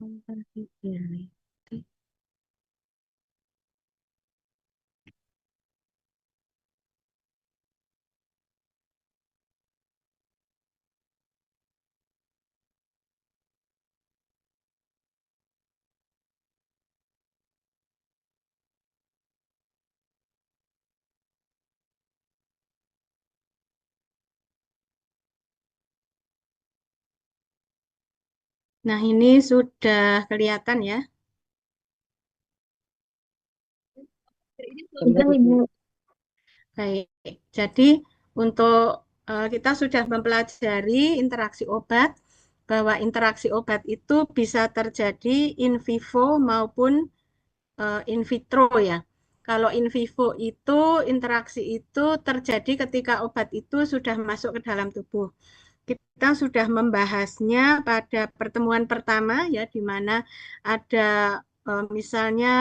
Compatibility. Nah, ini sudah kelihatan ya. Sudah, Ibu. Baik, jadi untuk kita sudah mempelajari interaksi obat, bahwa interaksi obat itu bisa terjadi in vivo maupun in vitro ya. Kalau in vivo itu interaksi itu terjadi ketika obat itu sudah masuk ke dalam tubuh. Kita sudah membahasnya pada pertemuan pertama ya, di mana ada misalnya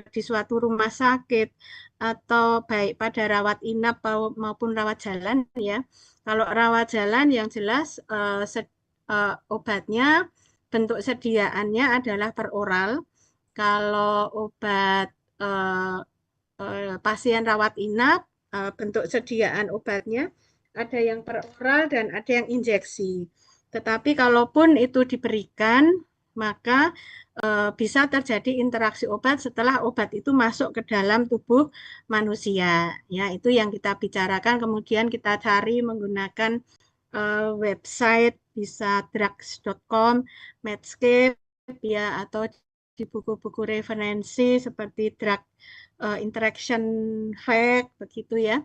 di suatu rumah sakit atau baik pada rawat inap maupun rawat jalan ya. Kalau rawat jalan yang jelas obatnya bentuk sediaannya adalah per oral. Kalau obat eh, pasien rawat inap, bentuk sediaan obatnya ada yang per oral dan ada yang injeksi. Tetapi kalaupun itu diberikan, maka bisa terjadi interaksi obat setelah obat itu masuk ke dalam tubuh manusia. Ya, itu yang kita bicarakan. Kemudian kita cari menggunakan website bisa drugs.com, Medscape ya, atau di buku-buku referensi seperti drug interaction fact begitu ya.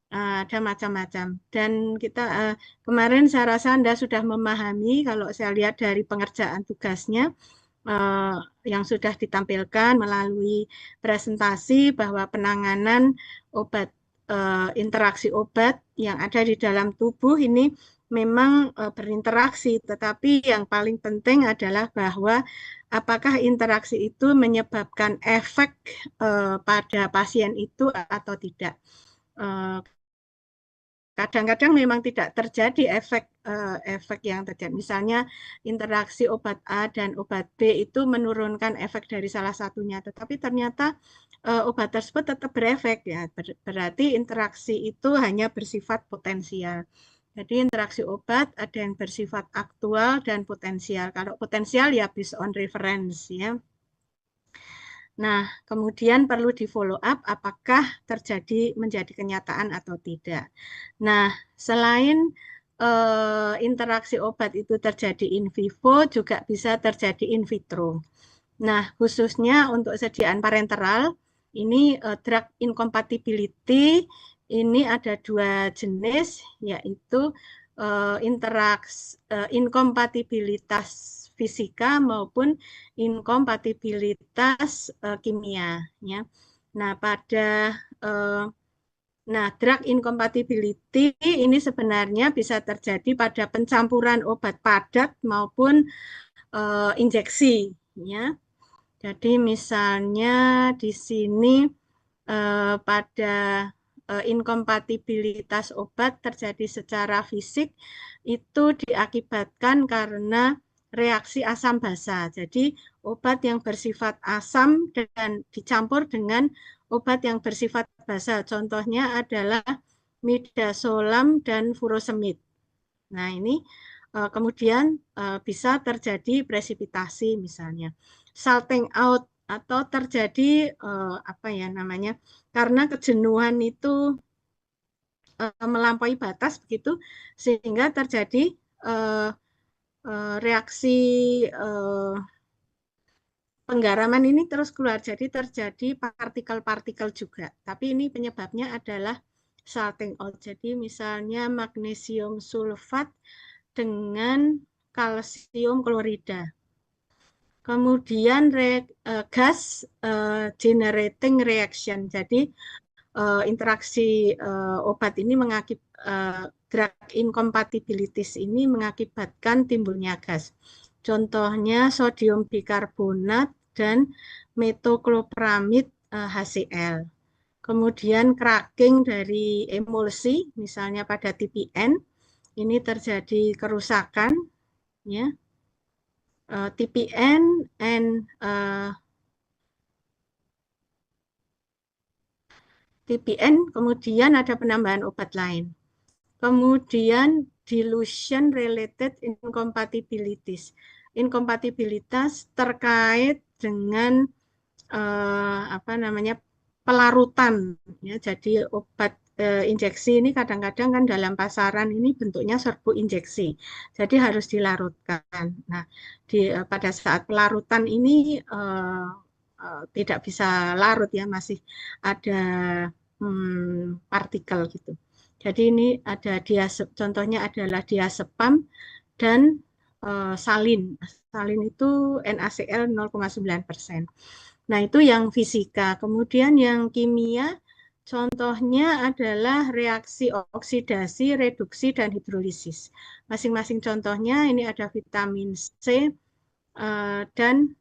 Ada macam-macam. Dan kita kemarin saya rasa Anda sudah memahami kalau saya lihat dari pengerjaan tugasnya eh, yang sudah ditampilkan melalui presentasi bahwa penanganan obat interaksi obat yang ada di dalam tubuh ini memang berinteraksi, tetapi yang paling penting adalah bahwa apakah interaksi itu menyebabkan efek pada pasien itu atau tidak. Eh, Kadang-kadang memang tidak terjadi efek yang terjadi. Misalnya interaksi obat A dan obat B itu menurunkan efek dari salah satunya, tetapi ternyata obat tersebut tetap berefek ya. Berarti interaksi itu hanya bersifat potensial. Jadi interaksi obat ada yang bersifat aktual dan potensial. Kalau potensial ya based on reference ya. Nah, kemudian perlu di follow up apakah terjadi menjadi kenyataan atau tidak. Nah, selain interaksi obat itu terjadi in vivo, juga bisa terjadi in vitro. Nah, khususnya untuk sediaan parenteral, ini drug incompatibility, ini ada dua jenis, yaitu inkompatibilitas fisika maupun inkompatibilitas kimia. Ya. Nah, eh, drug incompatibility ini sebenarnya bisa terjadi pada pencampuran obat padat maupun injeksi. Ya. Jadi misalnya di sini pada inkompatibilitas obat terjadi secara fisik itu diakibatkan karena reaksi asam basa. Jadi obat yang bersifat asam dan dicampur dengan obat yang bersifat basa. Contohnya adalah midazolam dan furosemid. Nah, ini kemudian bisa terjadi presipitasi misalnya. Salting out atau terjadi apa ya namanya? Karena kejenuhan itu melampaui batas begitu sehingga terjadi eh, reaksi eh, penggaraman ini terus keluar. Jadi terjadi partikel-partikel juga. Tapi ini penyebabnya adalah salting out. Jadi misalnya magnesium sulfat dengan kalsium klorida. Kemudian gas generating reaction. Jadi interaksi obat ini drug incompatibilities ini mengakibatkan timbulnya gas. Contohnya sodium bikarbonat dan metoclopramid HCl. Kemudian cracking dari emulsi, misalnya pada TPN, ini terjadi kerusakan, ya. TPN and TPN, kemudian ada penambahan obat lain. Kemudian dilution related incompatibilities. Inkompatibilitas terkait dengan apa namanya pelarutan ya. Jadi obat injeksi ini kadang-kadang kan dalam pasaran ini bentuknya serbuk injeksi. Jadi harus dilarutkan. Nah, pada saat pelarutan ini tidak bisa larut ya, masih ada partikel gitu. Jadi ini ada contohnya adalah diazepam dan salin. Salin itu NaCl 0,9%. Nah, itu yang fisika. Kemudian yang kimia, contohnya adalah reaksi oksidasi, reduksi, dan hidrolisis. Masing-masing contohnya ini ada vitamin C dan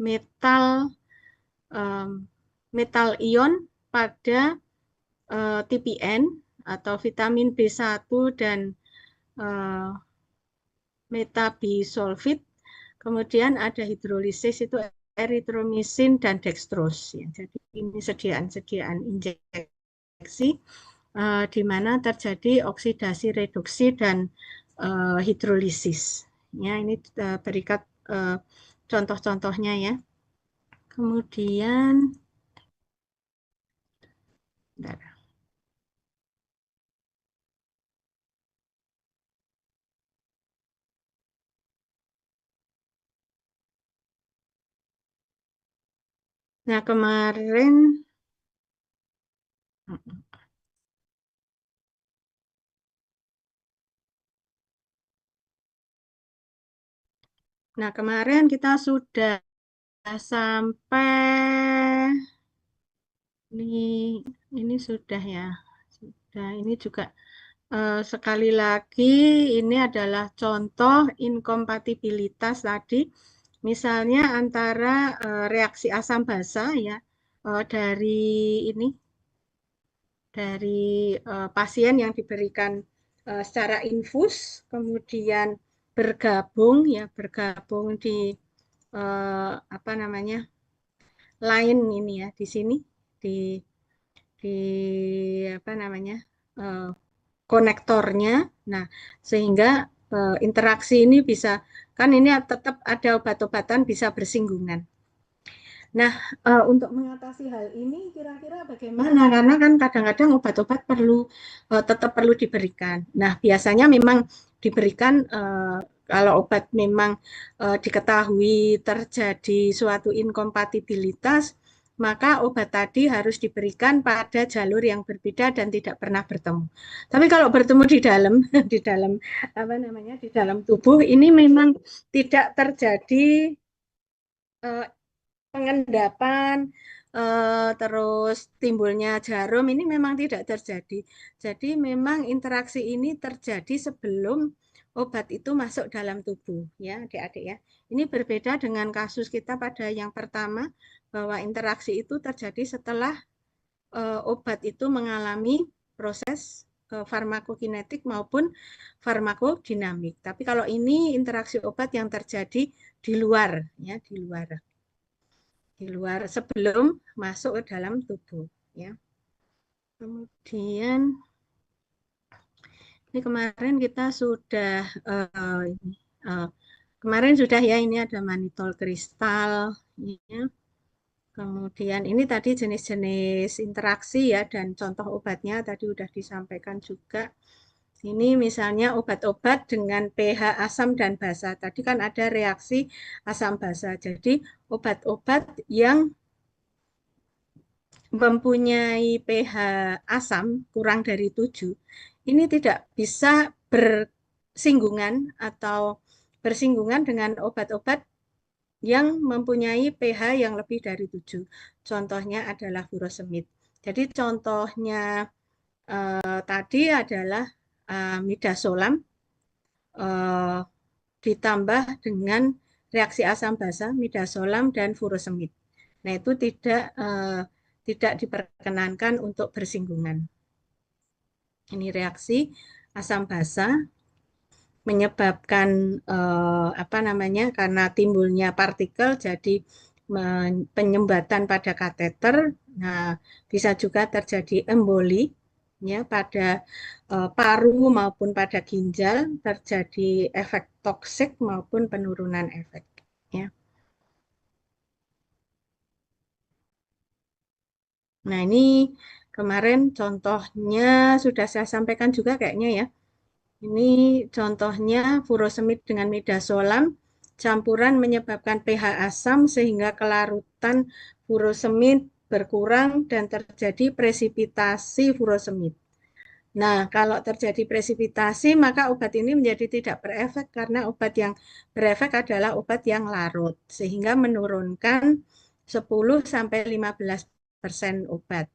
metal metal ion pada TPN atau vitamin B1 dan metabisulfit. Kemudian ada hidrolisis itu eritromisin dan dextrose. Ya. Jadi ini sediaan-sediaan injeksi di mana terjadi oksidasi, reduksi, dan hidrolisis. Ya, ini berikan contoh-contohnya ya. Kemudian, bentar. Nah, kemarin kita sudah sampai ini sudah ya. Sudah, ini juga sekali lagi ini adalah contoh inkompatibilitas tadi. Misalnya antara reaksi asam basa ya dari ini pasien yang diberikan secara infus, kemudian bergabung di apa namanya lain ini ya di sini di di apa namanya eh, konektornya. Nah, sehingga interaksi ini bisa kan ini tetap ada obat-obatan bisa bersinggungan. Nah, untuk mengatasi hal ini kira-kira bagaimana? Karena kan kadang-kadang obat-obat tetap perlu diberikan. Nah, biasanya memang diberikan kalau obat memang diketahui terjadi suatu inkompatibilitas, maka obat tadi harus diberikan pada jalur yang berbeda dan tidak pernah bertemu. Tapi kalau bertemu di dalam di dalam apa namanya di dalam tubuh ini memang tidak terjadi pengendapan terus timbulnya jarum ini memang tidak terjadi. Jadi memang interaksi ini terjadi sebelum obat itu masuk dalam tubuh ya adik-adik ya. Ini berbeda dengan kasus kita pada yang pertama bahwa interaksi itu terjadi setelah obat itu mengalami proses farmakokinetik maupun farmakodinamik. Tapi kalau ini interaksi obat yang terjadi di luar ya, di luar sebelum masuk ke dalam tubuh ya. Kemudian ini kemarin kita sudah kemarin sudah ya ini ada manitol kristal ya. Kemudian ini tadi jenis-jenis interaksi ya dan contoh obatnya tadi sudah disampaikan juga. Ini misalnya obat-obat dengan pH asam dan basa. Tadi kan ada reaksi asam basa. Jadi obat-obat yang mempunyai pH asam kurang dari 7, ini tidak bisa bersinggungan atau bersinggungan dengan obat-obat yang mempunyai pH yang lebih dari 7. Contohnya adalah furosemid. Jadi contohnya tadi adalah midazolam ditambah dengan reaksi asam basa, midazolam dan furosemid. Nah, itu tidak diperkenankan untuk bersinggungan. Ini reaksi asam basa. menyebabkan apa namanya karena timbulnya partikel jadi penyumbatan pada kateter. Nah, bisa juga terjadi emboli ya pada paru maupun pada ginjal, terjadi efek toksik maupun penurunan efek ya. Nah, ini kemarin contohnya sudah saya sampaikan juga kayaknya ya. Ini contohnya furosemid dengan midazolam campuran menyebabkan pH asam sehingga kelarutan furosemid berkurang dan terjadi presipitasi furosemid. Nah, kalau terjadi presipitasi maka obat ini menjadi tidak berefek karena obat yang berefek adalah obat yang larut sehingga menurunkan 10 sampai 15% obat.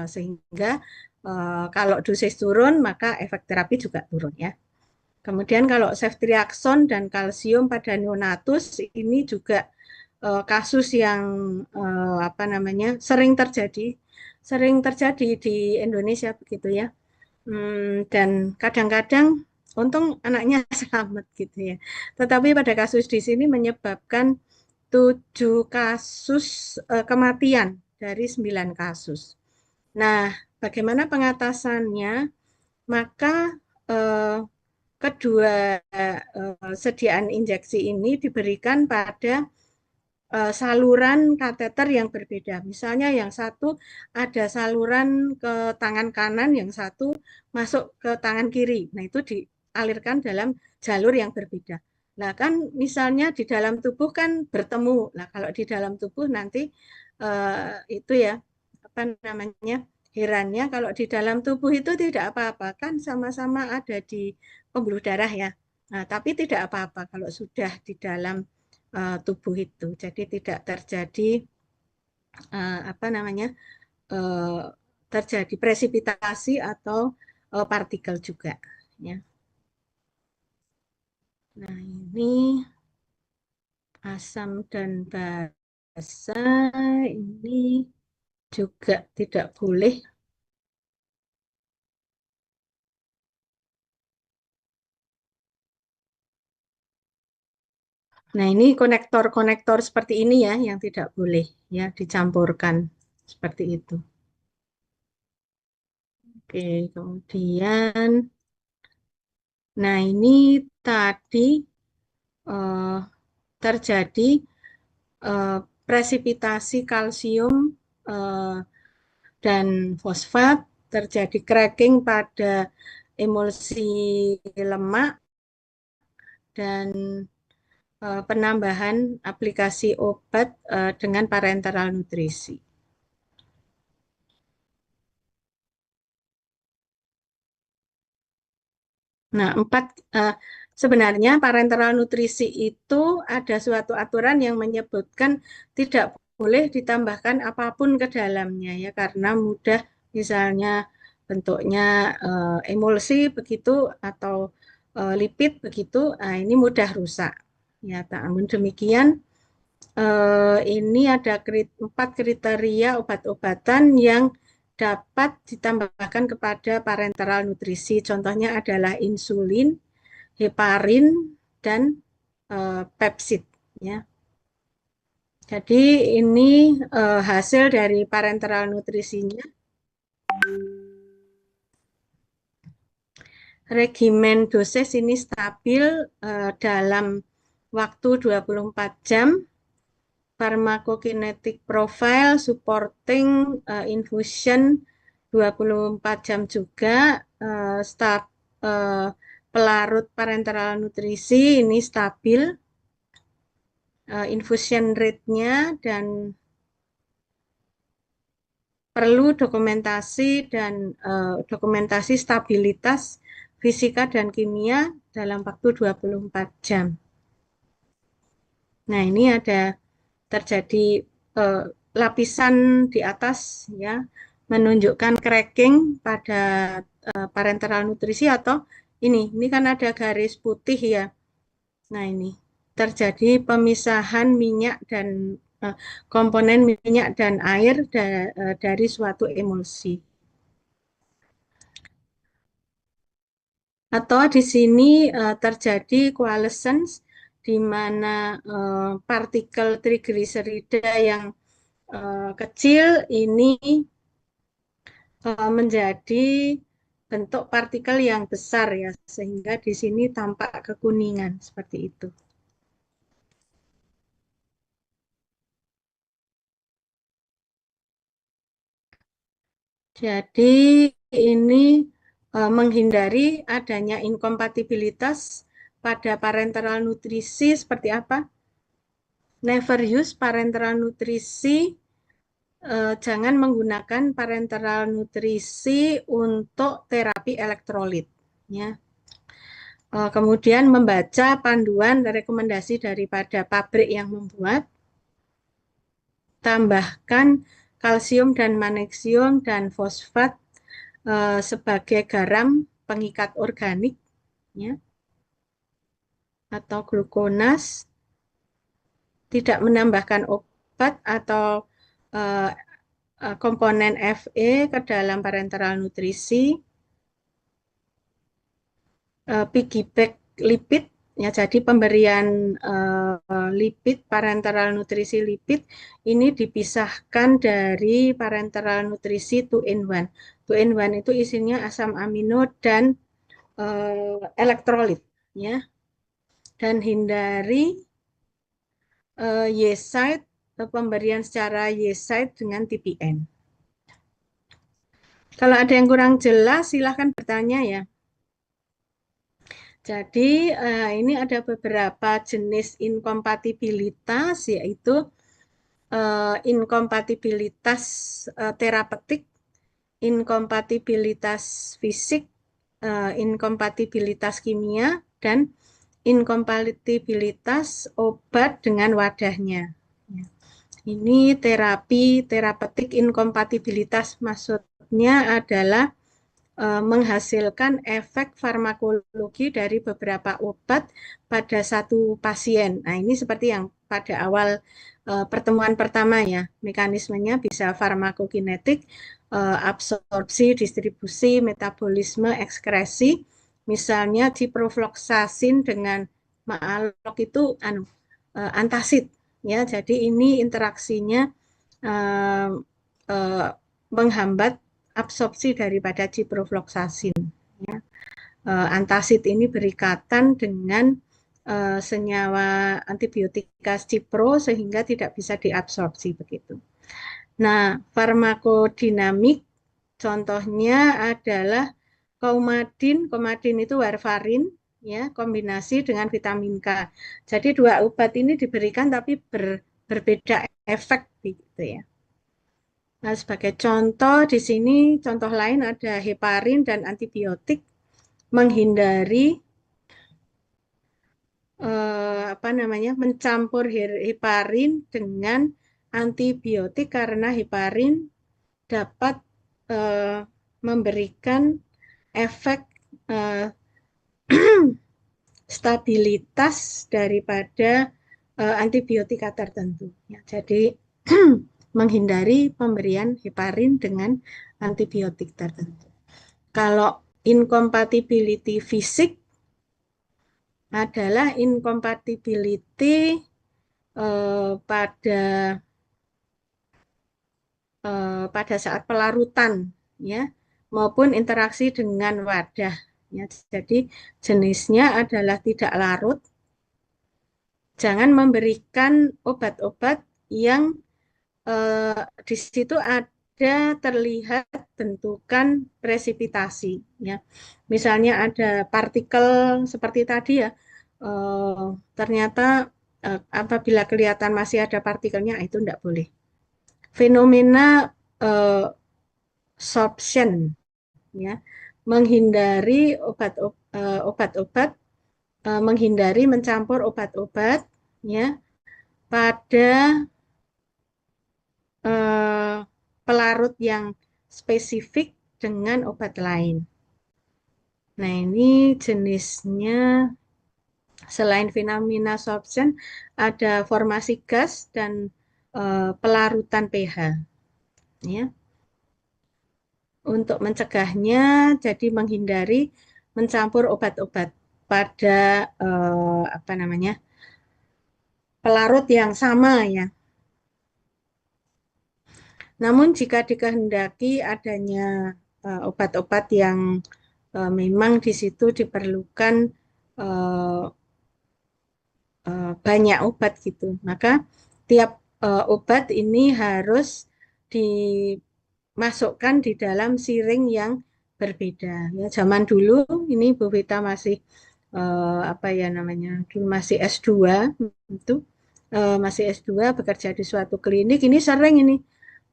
Sehingga kalau dosis turun maka efek terapi juga turun ya. Kemudian kalau ceftriaxone dan kalsium pada neonatus ini juga kasus yang apa namanya sering terjadi di Indonesia begitu ya. Dan kadang-kadang untung anaknya selamat gitu ya. Tetapi pada kasus di sini menyebabkan 7 kasus kematian dari 9 kasus. Nah, bagaimana pengatasannya? Maka eh, kedua sediaan injeksi ini diberikan pada saluran kateter yang berbeda. Misalnya yang satu ada saluran ke tangan kanan, yang satu masuk ke tangan kiri. Nah, itu dialirkan dalam jalur yang berbeda. Nah, kan misalnya di dalam tubuh kan bertemu. Nah, kalau di dalam tubuh nanti itu ya apa namanya? Herannya kalau di dalam tubuh itu tidak apa-apa kan sama-sama ada di pembuluh darah ya. Nah, tapi tidak apa-apa kalau sudah di dalam tubuh itu. Jadi tidak terjadi apa namanya eh, terjadi presipitasi atau partikel juga. Ya. Nah ini asam dan basa ini juga tidak boleh. Nah ini konektor-konektor seperti ini ya yang tidak boleh ya dicampurkan seperti itu. Oke, kemudian, nah ini tadi eh, terjadi eh, presipitasi kalsium eh, dan fosfat, terjadi cracking pada emulsi lemak, dan penambahan aplikasi obat dengan parenteral nutrisi. Nah, eh, sebenarnya parenteral nutrisi itu ada suatu aturan yang menyebutkan tidak boleh ditambahkan apapun ke dalamnya ya karena mudah misalnya bentuknya emulsi begitu atau lipid begitu, nah ini mudah rusak. Ya, namun demikian ini ada 4 kriteria obat-obatan yang dapat ditambahkan kepada parenteral nutrisi. Contohnya adalah insulin, heparin, dan pepsid. Ya. Jadi ini hasil dari parenteral nutrisinya. Regimen dosis ini stabil dalam waktu 24 jam. Pharmacokinetic profile supporting infusion 24 jam juga. Staf eh, pelarut parenteral nutrisi ini stabil. Infusion rate-nya dan perlu dokumentasi stabilitas fisika dan kimia dalam waktu 24 jam. Nah, ini ada terjadi eh, lapisan di atas ya menunjukkan cracking pada parenteral nutrisi atau ini kan ada garis putih ya. Nah, ini terjadi pemisahan minyak dan komponen minyak dan air dari suatu emulsi. Atau di sini terjadi coalescence di mana partikel trigliserida yang kecil ini menjadi bentuk partikel yang besar ya, sehingga di sini tampak kekuningan seperti itu. Jadi ini menghindari adanya inkompatibilitas pada parenteral nutrisi seperti apa? Never use parenteral nutrisi, jangan menggunakan parenteral nutrisi untuk terapi elektrolit. Ya. Kemudian membaca panduan dan rekomendasi daripada pabrik yang membuat, tambahkan kalsium dan magnesium dan fosfat sebagai garam pengikat organik, ya, atau glukonas, tidak menambahkan obat atau uh, komponen Fe ke dalam parenteral nutrisi, piggyback lipid, ya, jadi pemberian lipid, parenteral nutrisi lipid ini dipisahkan dari parenteral nutrisi 2 in 1. 2 in 1 itu isinya asam amino dan elektrolit, ya. Dan hindari Y-site, pemberian secara Y-site dengan TPN. Kalau ada yang kurang jelas, silahkan bertanya ya. Jadi ini ada beberapa jenis inkompatibilitas, yaitu inkompatibilitas terapeutik, inkompatibilitas fisik, inkompatibilitas kimia, dan inkompatibilitas obat dengan wadahnya. Ini terapeutik inkompatibilitas, maksudnya adalah menghasilkan efek farmakologi dari beberapa obat pada satu pasien. Nah, ini seperti yang pada awal pertemuan pertama ya, mekanismenya bisa farmakokinetik, absorpsi, distribusi, metabolisme, ekskresi. Misalnya ciprofloxacin dengan maalok itu antasid, ya. Jadi ini interaksinya eh, eh, menghambat absorpsi daripada ciprofloxacin. Ya. Antasid ini berikatan dengan senyawa antibiotika cipro sehingga tidak bisa diabsorpsi begitu. Nah, farmakodinamik contohnya adalah Coumadin. Coumadin itu warfarin, ya, kombinasi dengan vitamin K. Jadi dua obat ini diberikan tapi berbeda efek gitu ya. Nah, sebagai contoh di sini, contoh lain ada heparin dan antibiotik, menghindari apa namanya, mencampur heparin dengan antibiotik karena heparin dapat eh, memberikan efek eh, stabilitas daripada antibiotika tertentu. Ya, jadi menghindari pemberian heparin dengan antibiotik tertentu. Kalau incompatibility fisik adalah incompatibility pada pada saat pelarutan, ya, maupun interaksi dengan wadah. Ya, jadi jenisnya adalah tidak larut. Jangan memberikan obat-obat yang di situ ada terlihat bentukan presipitasi, ya. Misalnya ada partikel seperti tadi ya, ternyata apabila kelihatan masih ada partikelnya itu tidak boleh. Fenomena eh, sorption, ya, menghindari obat-obat, menghindari mencampur obat-obat, ya, pada eh, pelarut yang spesifik dengan obat lain. Nah, ini jenisnya selain fenomena sorption ada formasi gas dan pelarutan pH. Ya. Untuk mencegahnya, jadi menghindari mencampur obat-obat pada apa namanya pelarut yang sama ya. Namun jika dikehendaki adanya obat-obat yang memang di situ diperlukan eh, banyak obat gitu, maka tiap obat ini harus dimasukkan di dalam siring yang berbeda. Ya, zaman dulu ini Bu Vita masih apa ya namanya, dulu masih S2 itu masih S2 bekerja di suatu klinik. Ini sering ini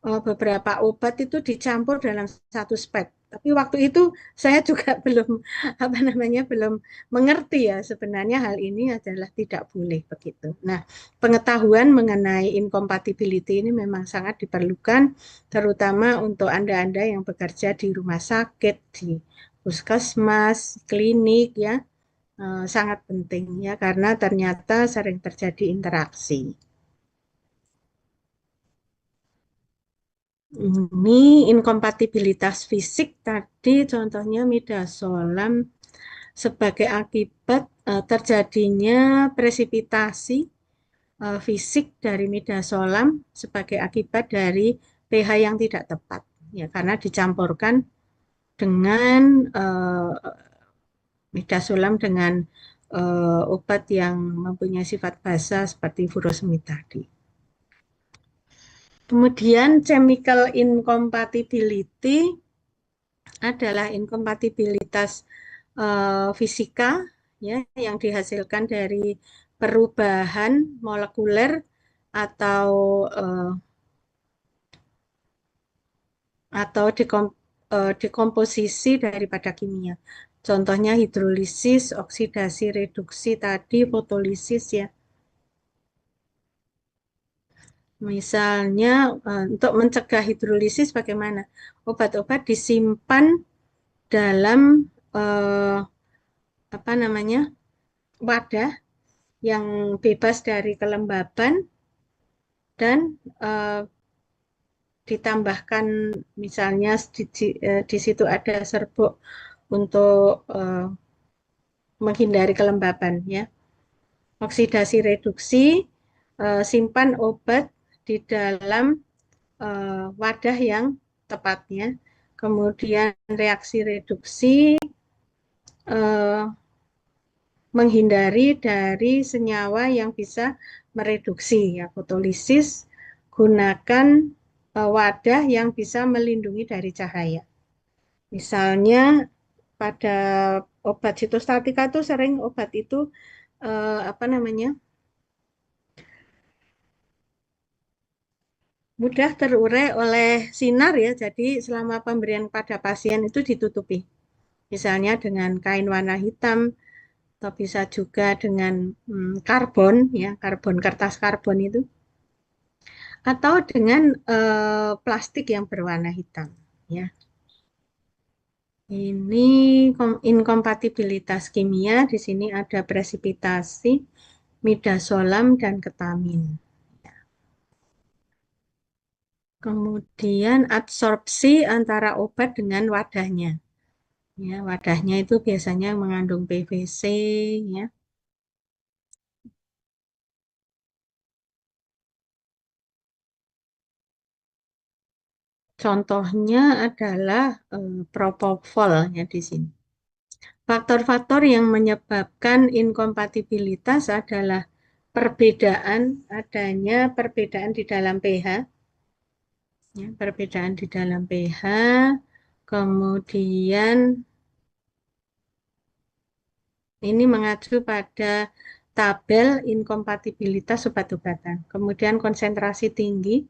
beberapa obat itu dicampur dalam satu spek. Tapi waktu itu saya juga belum apa namanya belum mengerti ya sebenarnya hal ini adalah tidak boleh begitu. Nah, pengetahuan mengenai incompatibility ini memang sangat diperlukan terutama untuk Anda-Anda yang bekerja di rumah sakit, di puskesmas, klinik ya. Sangat penting ya karena ternyata sering terjadi interaksi. Ini inkompatibilitas fisik tadi contohnya midazolam sebagai akibat terjadinya presipitasi fisik dari midazolam sebagai akibat dari pH yang tidak tepat ya karena dicampurkan dengan midazolam dengan obat yang mempunyai sifat basa seperti furosemid tadi. Kemudian chemical incompatibility adalah inkompatibilitas fisika ya yang dihasilkan dari perubahan molekuler atau eh, dekomposisi daripada kimia. Contohnya hidrolisis, oksidasi, reduksi tadi, fotolisis ya. Misalnya untuk mencegah hidrolisis bagaimana? Obat-obat disimpan dalam eh, apa namanya wadah yang bebas dari kelembaban dan ditambahkan misalnya di situ ada serbuk untuk menghindari kelembaban ya. Oksidasi reduksi simpan obat di dalam wadah yang tepatnya. Kemudian reaksi reduksi eh, menghindari dari senyawa yang bisa mereduksi ya fotolisis gunakan wadah yang bisa melindungi dari cahaya. Misalnya pada obat sitostatika itu sering obat itu apa namanya mudah terurai oleh sinar ya. Jadi selama pemberian pada pasien itu ditutupi. Misalnya dengan kain warna hitam atau bisa juga dengan karbon ya, kertas karbon itu atau dengan plastik yang berwarna hitam ya. Ini inkompatibilitas kimia di sini ada presipitasi, midazolam dan ketamin. Kemudian absorpsi antara obat dengan wadahnya. Ya, wadahnya itu biasanya mengandung PVC ya. Contohnya adalah propofol ya di sini. Faktor-faktor yang menyebabkan inkompatibilitas adalah adanya perbedaan di dalam pH, ya, perbedaan di dalam pH, kemudian ini mengacu pada tabel inkompatibilitas obat-obatan. Kemudian konsentrasi tinggi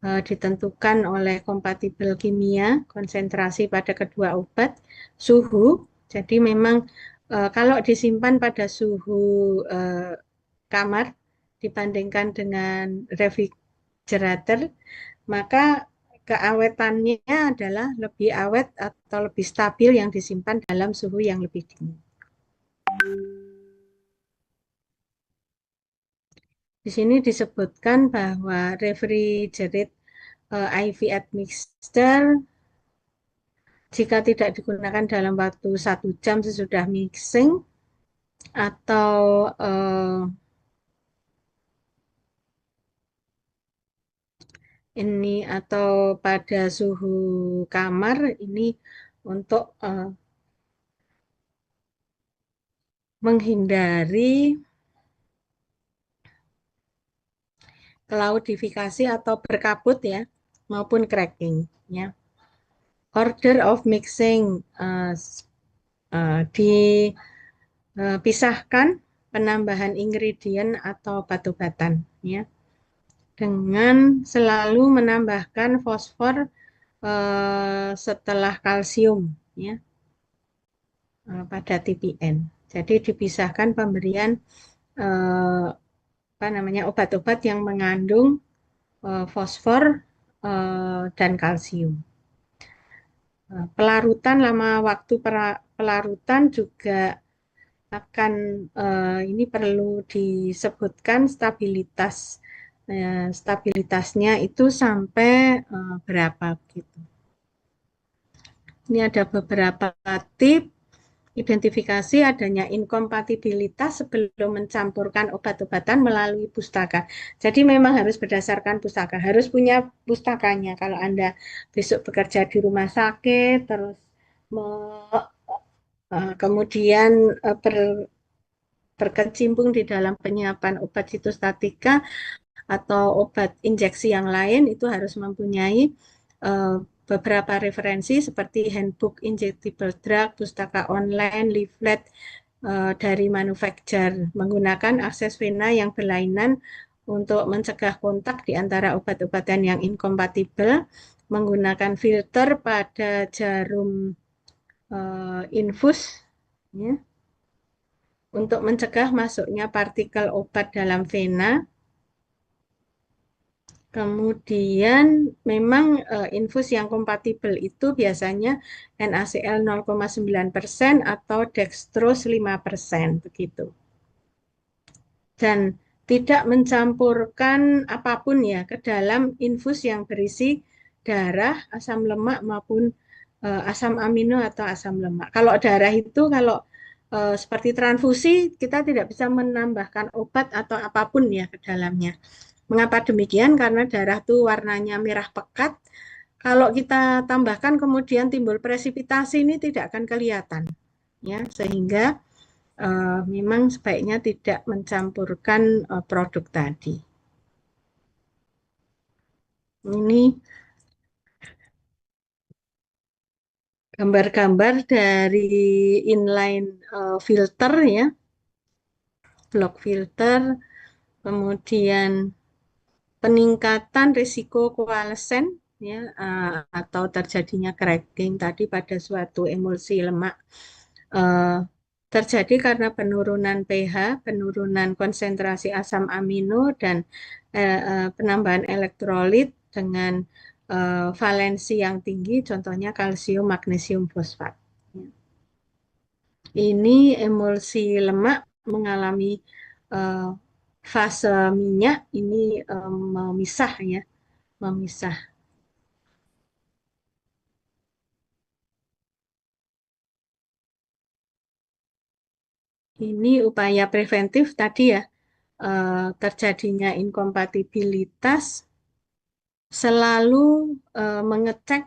ditentukan oleh kompatibel kimia, konsentrasi pada kedua obat, suhu. Jadi memang kalau disimpan pada suhu eh, kamar dibandingkan dengan refrigerator, maka keawetannya adalah lebih awet atau lebih stabil yang disimpan dalam suhu yang lebih dingin. Di sini disebutkan bahwa refrigerate IV admixture Jika tidak digunakan dalam waktu 1 jam sesudah mixing atau ini atau pada suhu kamar ini untuk menghindari klaudifikasi atau berkabut ya maupun cracking ya. Order of mixing dipisahkan penambahan ingredient atau batu-batan ya dengan selalu menambahkan fosfor setelah kalsium ya pada TPN. Jadi dipisahkan pemberian eh, apa namanya obat-obat yang mengandung fosfor dan kalsium. Pelarutan lama waktu pelarutan juga akan ini perlu disebutkan stabilitasnya itu sampai berapa gitu. Ini ada beberapa tips identifikasi adanya inkompatibilitas sebelum mencampurkan obat-obatan melalui pustaka. Jadi memang harus berdasarkan pustaka, harus punya pustakanya. Kalau Anda besok bekerja di rumah sakit, terus kemudian berkecimpung di dalam penyiapan obat sitostatika atau obat injeksi yang lain, itu harus mempunyai uh, beberapa referensi seperti handbook injectable drug, pustaka online, leaflet dari manufacturer, menggunakan akses vena yang berlainan untuk mencegah kontak di antara obat-obatan yang inkompatibel, menggunakan filter pada jarum infus, ya, untuk mencegah masuknya partikel obat dalam vena. Kemudian memang infus yang kompatibel itu biasanya NaCl 0,9% atau dextrose 5% begitu. Dan tidak mencampurkan apapun ya ke dalam infus yang berisi darah, asam lemak maupun asam amino atau asam lemak. Kalau darah itu kalau seperti transfusi kita tidak bisa menambahkan obat atau apapun ya ke dalamnya. Mengapa demikian? Karena darah itu warnanya merah pekat. Kalau kita tambahkan kemudian timbul presipitasi ini tidak akan kelihatan, ya, sehingga memang sebaiknya tidak mencampurkan produk tadi. Ini gambar-gambar dari inline filter ya, block filter, kemudian peningkatan risiko koalesen ya atau terjadinya cracking tadi pada suatu emulsi lemak eh, terjadi karena penurunan pH, penurunan konsentrasi asam amino dan penambahan elektrolit dengan valensi yang tinggi, contohnya kalsium, magnesium, fosfat. Ini emulsi lemak mengalami eh, fase minyak ini memisah ya, memisah. Ini upaya preventif tadi ya, terjadinya inkompatibilitas selalu mengecek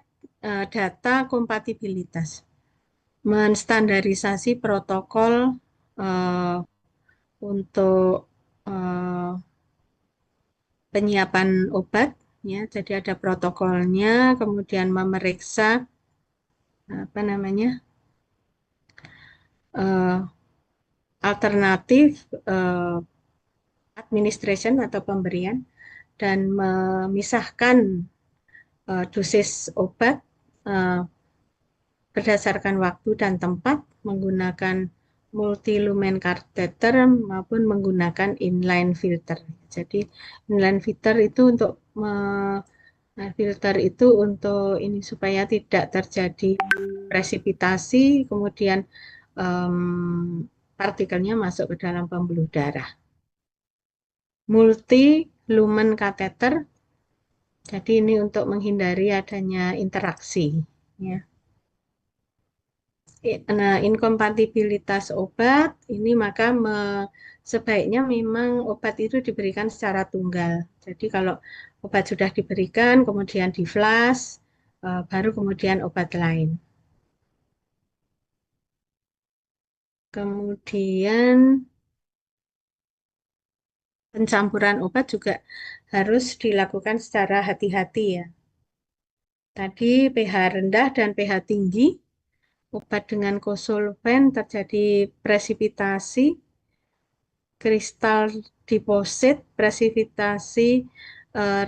data kompatibilitas, menstandarisasi protokol eh, untuk eh, penyiapan obat, ya. Jadi ada protokolnya, kemudian memeriksa apa namanya eh, alternatif administration atau pemberian dan memisahkan dosis obat eh, berdasarkan waktu dan tempat menggunakan multilumen catheter maupun menggunakan inline filter. Jadi inline filter itu untuk filter itu untuk ini supaya tidak terjadi presipitasi, kemudian partikelnya masuk ke dalam pembuluh darah. Multi lumen catheter, jadi ini untuk menghindari adanya interaksi. Ya. Nah, inkompatibilitas obat ini maka sebaiknya memang obat itu diberikan secara tunggal. Jadi kalau obat sudah diberikan, kemudian diflas, baru kemudian obat lain. Kemudian pencampuran obat juga harus dilakukan secara hati-hati ya. Tadi pH rendah dan pH tinggi, obat dengan kosolven terjadi presipitasi, kristal deposit, presipitasi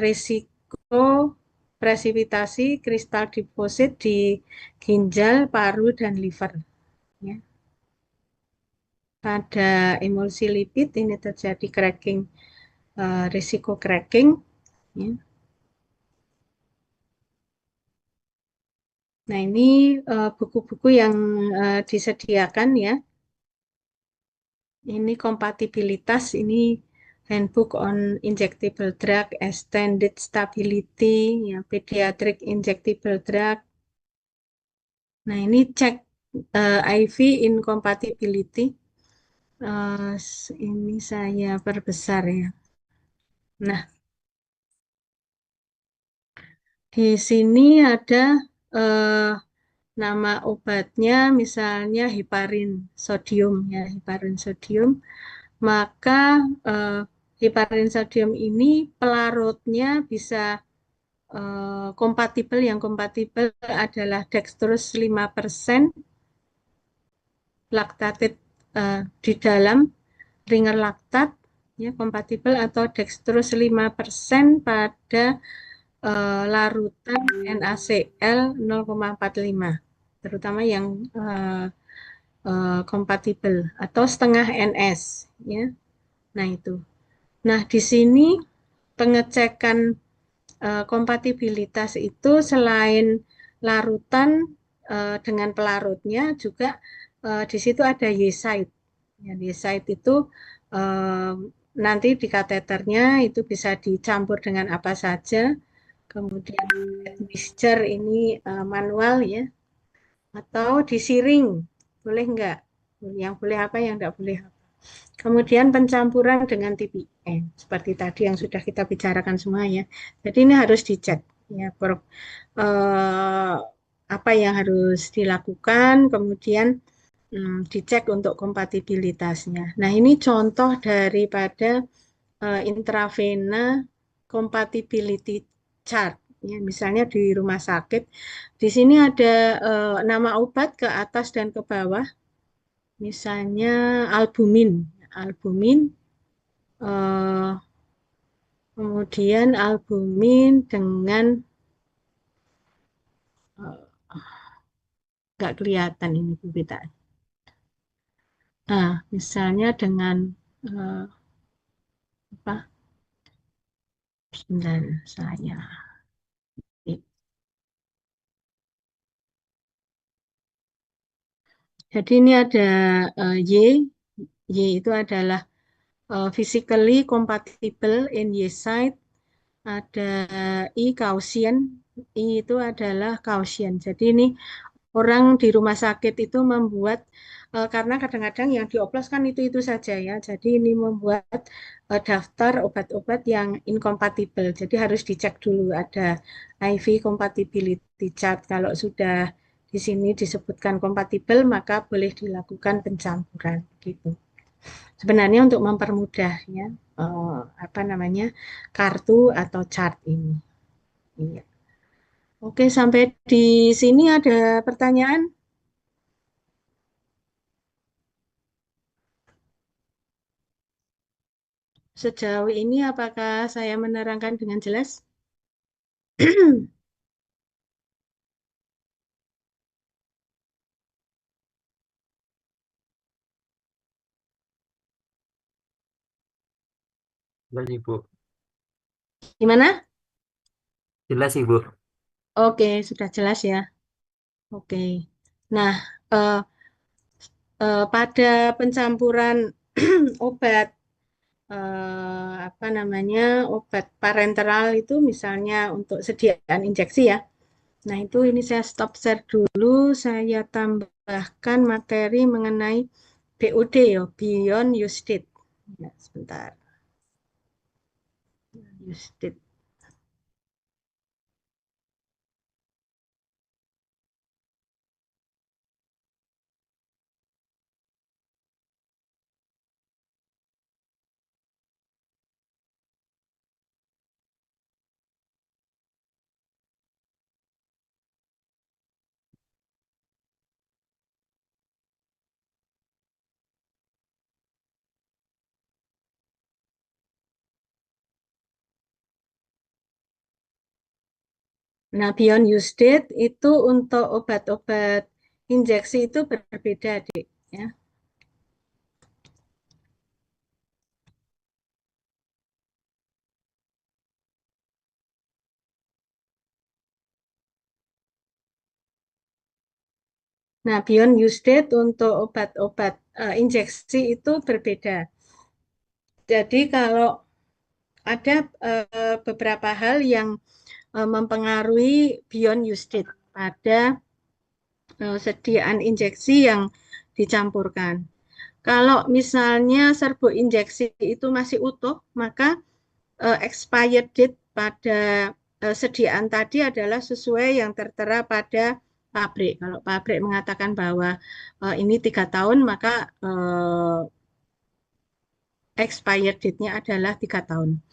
risiko presipitasi kristal deposit di ginjal, paru, dan liver. Ya. Pada emulsi lipid ini terjadi cracking, risiko cracking. Ya. Nah, ini buku-buku yang disediakan ya. Ini kompatibilitas, ini Handbook on Injectable Drug, Extended Stability, ya, Pediatric Injectable Drug. Nah, ini cek IV Incompatibility. Ini saya perbesar ya. Nah, di sini ada eh, nama obatnya, misalnya heparin sodium ya, heparin sodium. Maka eh, heparin sodium ini pelarutnya bisa kompatibel. Yang kompatibel adalah dextrose 5% laktated di dalam ringer laktat ya, kompatibel, atau dextrose 5% pada larutan NaCl 0,45, terutama yang kompatibel, atau setengah NS ya. Nah, itu. Nah, di sini pengecekan kompatibilitas itu selain larutan dengan pelarutnya juga di situ ada Y-site. Ya, Y-site itu eh, nanti di kateternya itu bisa dicampur dengan apa saja. Kemudian mixture ini manual ya, atau disiring, boleh enggak? Yang boleh apa, yang enggak boleh apa. Kemudian pencampuran dengan TPN, seperti tadi yang sudah kita bicarakan semua ya. Jadi ini harus dicek ya, eh, apa yang harus dilakukan, kemudian dicek untuk kompatibilitasnya. Nah, ini contoh daripada intravena compatibility chart. Ya, misalnya di rumah sakit, di sini ada nama obat ke atas dan ke bawah. Misalnya albumin, albumin, eh, kemudian albumin dengan nggak kelihatan ini Bu Bita. Nah, misalnya dengan eh, apa? Sebentar saya. Jadi ini ada Y, Y itu adalah physically compatible in Y site, ada I Gaussian, I itu adalah Gaussian. Jadi ini orang di rumah sakit itu membuat karena kadang-kadang yang dioplos kan itu saja ya. Jadi ini membuat daftar obat-obat yang incompatible. Jadi harus dicek dulu ada IV compatibility chart. Kalau sudah di sini disebutkan kompatibel, maka boleh dilakukan pencampuran gitu. Sebenarnya untuk mempermudah ya, apa namanya, kartu atau chart ini. Iya. Oke, sampai di sini ada pertanyaan? Sejauh ini apakah saya menerangkan dengan jelas? Jelas Ibu. Gimana? Jelas Ibu. Oke, sudah jelas ya. Oke. Nah, eh, pada pencampuran obat, apa namanya, obat parenteral itu misalnya untuk sediaan injeksi ya. Nah, itu ini saya stop share dulu, saya tambah menambahkan materi mengenai BUD ya, Beyond Use Date. Ya, sebentar. Use Date. Nah, Beyond Use Date itu untuk obat-obat injeksi itu berbeda, Dik. Ya. Nah, Beyond Use Date untuk obat-obat injeksi itu berbeda. Jadi kalau ada beberapa hal yang mempengaruhi Beyond Use Date pada sediaan injeksi yang dicampurkan. Kalau misalnya serbuk injeksi itu masih utuh, maka expired date pada sediaan tadi adalah sesuai yang tertera pada pabrik. Kalau pabrik mengatakan bahwa ini 3 tahun, maka expired date-nya adalah 3 tahun.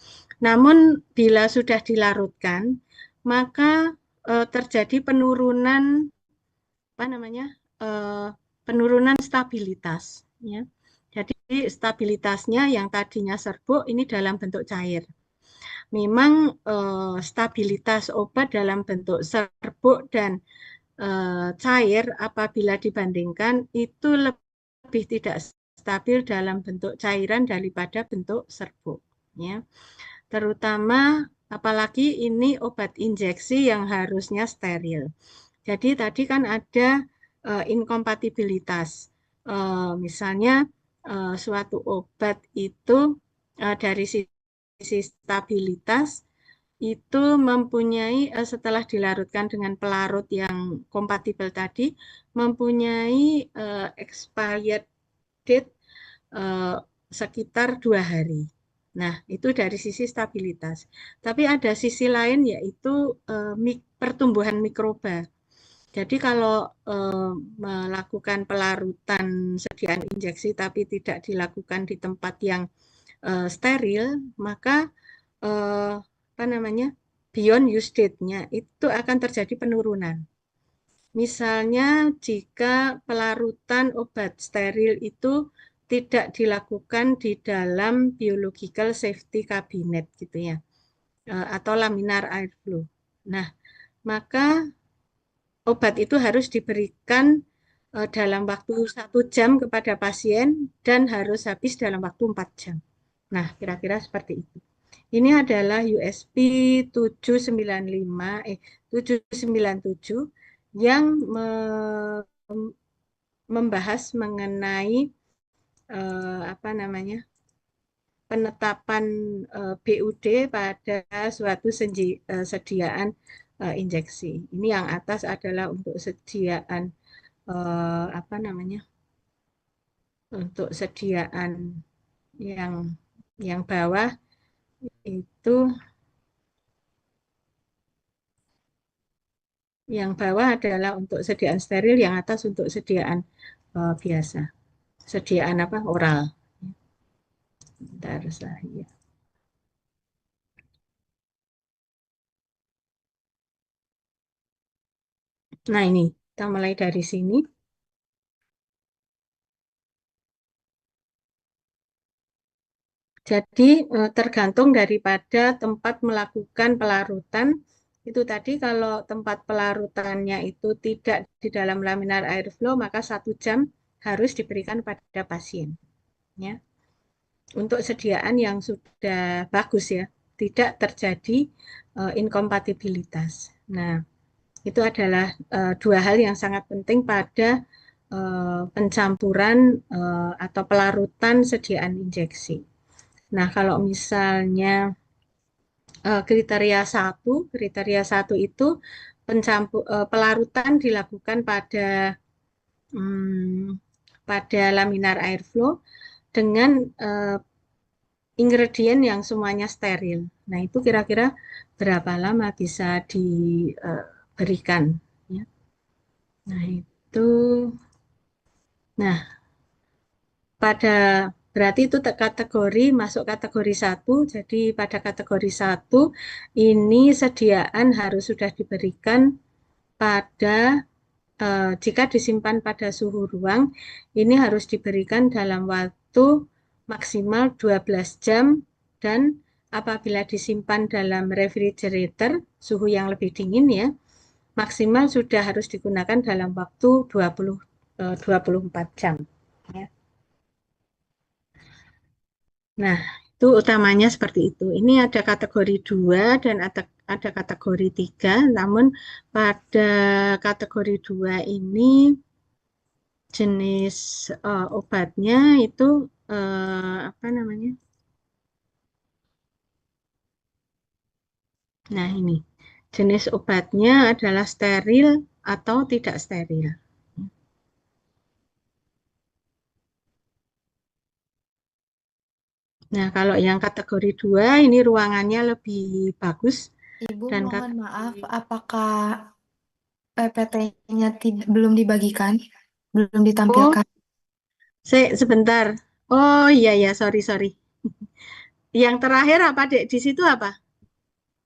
Namun bila sudah dilarutkan, maka terjadi penurunan apa namanya penurunan stabilitas. Ya. Jadi stabilitasnya yang tadinya serbuk ini dalam bentuk cair. Memang stabilitas obat dalam bentuk serbuk dan cair apabila dibandingkan itu lebih tidak stabil dalam bentuk cairan daripada bentuk serbuk. Ya. Terutama apalagi ini obat injeksi yang harusnya steril. Jadi tadi kan ada inkompatibilitas. Misalnya suatu obat itu dari sisi stabilitas itu mempunyai setelah dilarutkan dengan pelarut yang kompatibel tadi mempunyai expired date sekitar 2 hari. Nah, itu dari sisi stabilitas. Tapi ada sisi lain yaitu pertumbuhan mikroba. Jadi kalau melakukan pelarutan sediaan injeksi tapi tidak dilakukan di tempat yang steril, maka apa namanya beyond use date-nya itu akan terjadi penurunan. Misalnya jika pelarutan obat steril itu tidak dilakukan di dalam biological safety cabinet gitu ya, atau laminar airflow. Nah, maka obat itu harus diberikan dalam waktu 1 jam kepada pasien dan harus habis dalam waktu 4 jam. Nah, kira-kira seperti itu. Ini adalah USP 797 yang membahas mengenai apa namanya penetapan BUD pada suatu sediaan injeksi. Ini yang atas adalah untuk sediaan apa namanya untuk sediaan yang bawah itu yang bawah adalah untuk sediaan steril, yang atas untuk sediaan biasa. Sediaan apa? Oral. Bentar saya. Nah ini, kita mulai dari sini. Jadi tergantung daripada tempat melakukan pelarutan. Itu tadi kalau tempat pelarutannya itu tidak di dalam laminar airflow, maka 1 jam harus diberikan pada pasien. Ya. Untuk sediaan yang sudah bagus ya, tidak terjadi inkompatibilitas. Nah, itu adalah 2 hal yang sangat penting pada pencampuran atau pelarutan sediaan injeksi. Nah, kalau misalnya kriteria satu itu pelarutan dilakukan pada hmm, pada laminar airflow dengan eh, ingredient yang semuanya steril. Nah, itu kira-kira berapa lama bisa diberikan? Ya. Nah, itu, nah, pada berarti itu kategori masuk kategori satu. Jadi pada kategori satu ini sediaan harus sudah diberikan pada jika disimpan pada suhu ruang ini harus diberikan dalam waktu maksimal 12 jam dan apabila disimpan dalam refrigerator suhu yang lebih dingin ya maksimal sudah harus digunakan dalam waktu 24 jam ya. Nah, itu utamanya seperti itu. Ini ada kategori 2 dan ada kategori 3. Namun pada kategori 2 ini jenis obatnya itu apa namanya? Nah, ini. Jenis obatnya adalah steril atau tidak steril. Nah, kalau yang kategori 2 ini ruangannya lebih bagus Ibu, dan mohon kategori maaf, apakah PPT-nya belum dibagikan, belum Oh, ditampilkan? sebentar. Oh iya ya, sorry sorry. Yang terakhir apa, Dek? Di situ apa?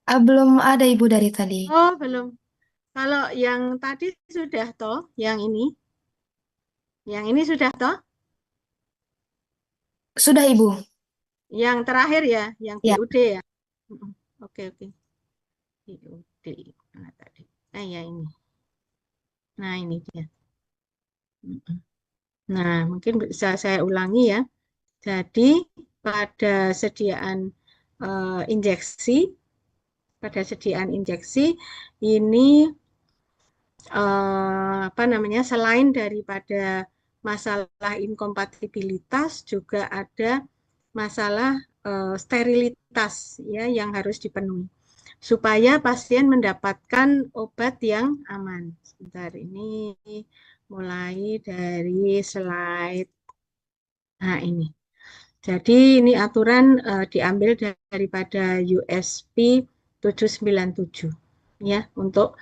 Belum ada Ibu dari tadi. Oh, belum. Kalau yang tadi sudah toh, yang ini. Yang ini sudah toh. Sudah Ibu. Yang terakhir ya, yang Ya, BUD ya. Mm-mm. Oke, oke. BUD. Mana tadi? Ya ini. Nah, ini dia. Mm-mm. Nah, mungkin bisa saya ulangi ya. Jadi, pada sediaan injeksi, ini apa namanya selain daripada masalah inkompatibilitas juga ada masalah sterilitas ya yang harus dipenuhi supaya pasien mendapatkan obat yang aman. Sebentar ini mulai dari slide. Nah, ini. Jadi ini aturan diambil daripada USP 797 ya untuk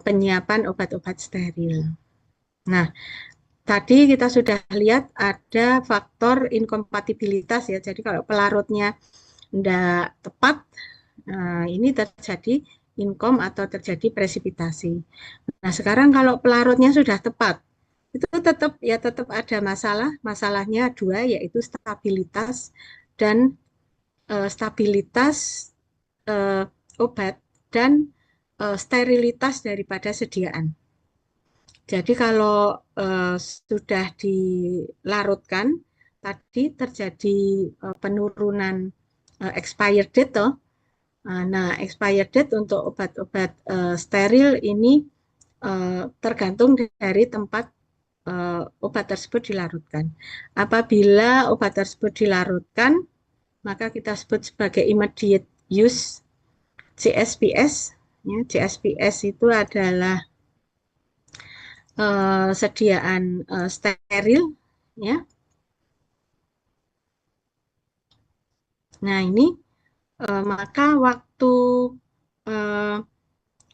penyiapan obat-obat steril. Nah, tadi kita sudah lihat ada faktor inkompatibilitas ya. Jadi kalau pelarutnya tidak tepat, ini terjadi inkom atau terjadi presipitasi. Nah, sekarang kalau pelarutnya sudah tepat, itu tetap ada masalah. Masalahnya dua yaitu stabilitas dan stabilitas eh, obat dan sterilitas daripada sediaan. Jadi kalau sudah dilarutkan, tadi terjadi penurunan expired date, toh. Nah, expired date untuk obat-obat steril ini tergantung dari tempat obat tersebut dilarutkan. Apabila obat tersebut dilarutkan, maka kita sebut sebagai immediate use CSPS. Ya, CSPS itu adalah sediaan steril, ya. Nah ini maka waktu uh,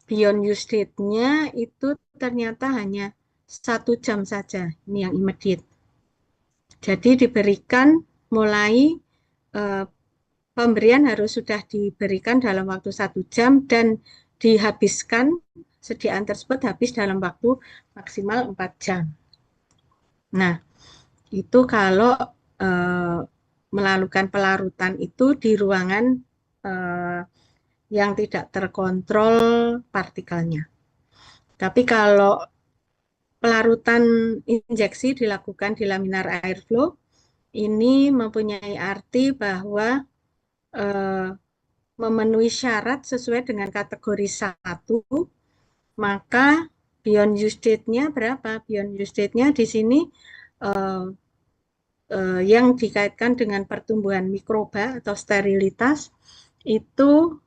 beyond use date-nya itu ternyata hanya 1 jam saja. Ini yang immediate. Jadi diberikan mulai uh, pemberian harus sudah diberikan dalam waktu 1 jam dan dihabiskan sediaan tersebut habis dalam waktu maksimal 4 jam. Nah, itu kalau eh, melakukan pelarutan itu di ruangan eh, yang tidak terkontrol partikelnya. Tapi kalau pelarutan injeksi dilakukan di laminar airflow, ini mempunyai arti bahwa eh, memenuhi syarat sesuai dengan kategori 1, maka beyond use date-nya berapa? Beyond use date-nya di sini eh, yang dikaitkan dengan pertumbuhan mikroba atau sterilitas itu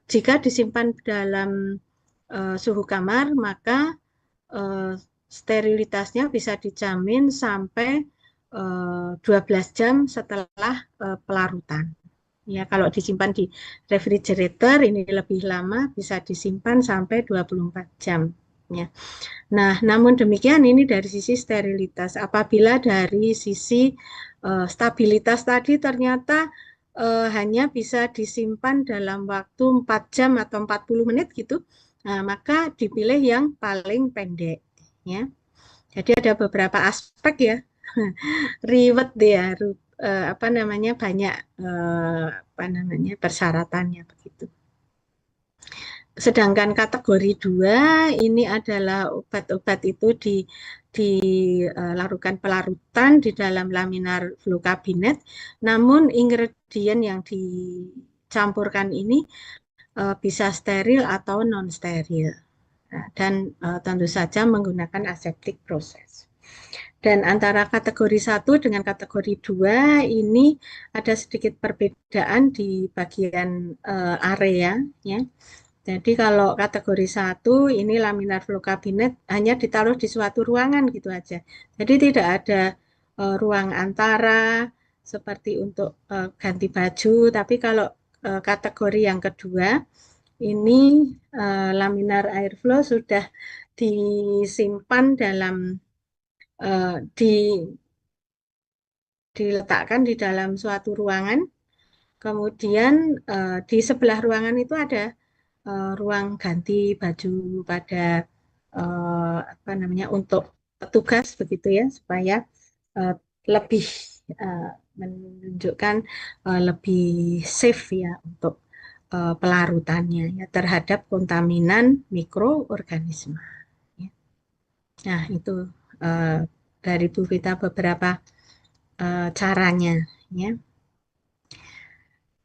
jika disimpan dalam suhu kamar maka eh, sterilitasnya bisa dijamin sampai 12 jam setelah pelarutan. Ya, kalau disimpan di refrigerator ini lebih lama, bisa disimpan sampai 24 jam. Ya. Nah, namun demikian ini dari sisi sterilitas. Apabila dari sisi stabilitas tadi ternyata hanya bisa disimpan dalam waktu 4 jam atau 40 menit gitu, nah, maka dipilih yang paling pendek. Ya. Jadi ada beberapa aspek ya, ribet ya, apa namanya banyak apa namanya persyaratannya begitu. Sedangkan kategori 2 ini adalah obat-obat itu dilakukan pelarutan di dalam laminar flow cabinet, namun ingredient yang dicampurkan ini bisa steril atau non steril. Nah, dan tentu saja menggunakan aseptic process. Dan antara kategori 1 dengan kategori 2 ini ada sedikit perbedaan di bagian area ya. Jadi kalau kategori 1 ini laminar flow cabinet hanya ditaruh di suatu ruangan gitu aja. Jadi tidak ada ruang antara seperti untuk ganti baju, tapi kalau kategori yang kedua ini laminar airflow sudah disimpan dalam diletakkan di dalam suatu ruangan, kemudian di sebelah ruangan itu ada ruang ganti baju pada apa namanya untuk petugas begitu ya, supaya eh, lebih eh, menunjukkan lebih safe ya untuk pelarutannya ya terhadap kontaminan mikroorganisme. Ya. Nah, itu eh, dari Bu Vita beberapa caranya ya.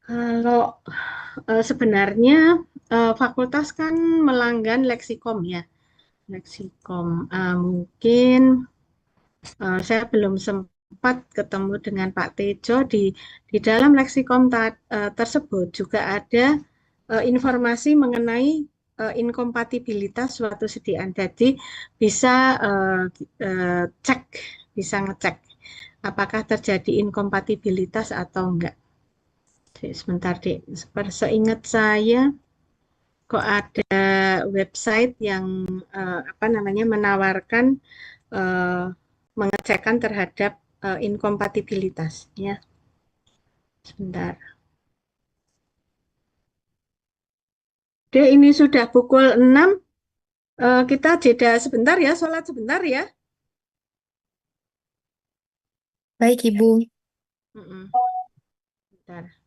Kalau sebenarnya fakultas kan melanggan leksikom ya. Leksikom mungkin saya belum sempat ketemu dengan Pak Tejo di dalam leksikom tersebut juga ada informasi mengenai inkompatibilitas suatu sediaan. Jadi bisa cek, bisa ngecek apakah terjadi inkompatibilitas atau enggak. Sebentar, Dek. Seingat saya kok ada website yang apa namanya menawarkan eh, mengecekkan terhadap inkompatibilitas ya. Sebentar. Dek, ini sudah pukul 6. Kita jeda sebentar ya, sholat sebentar ya. Baik, Ibu. Mm-mm. Bentar.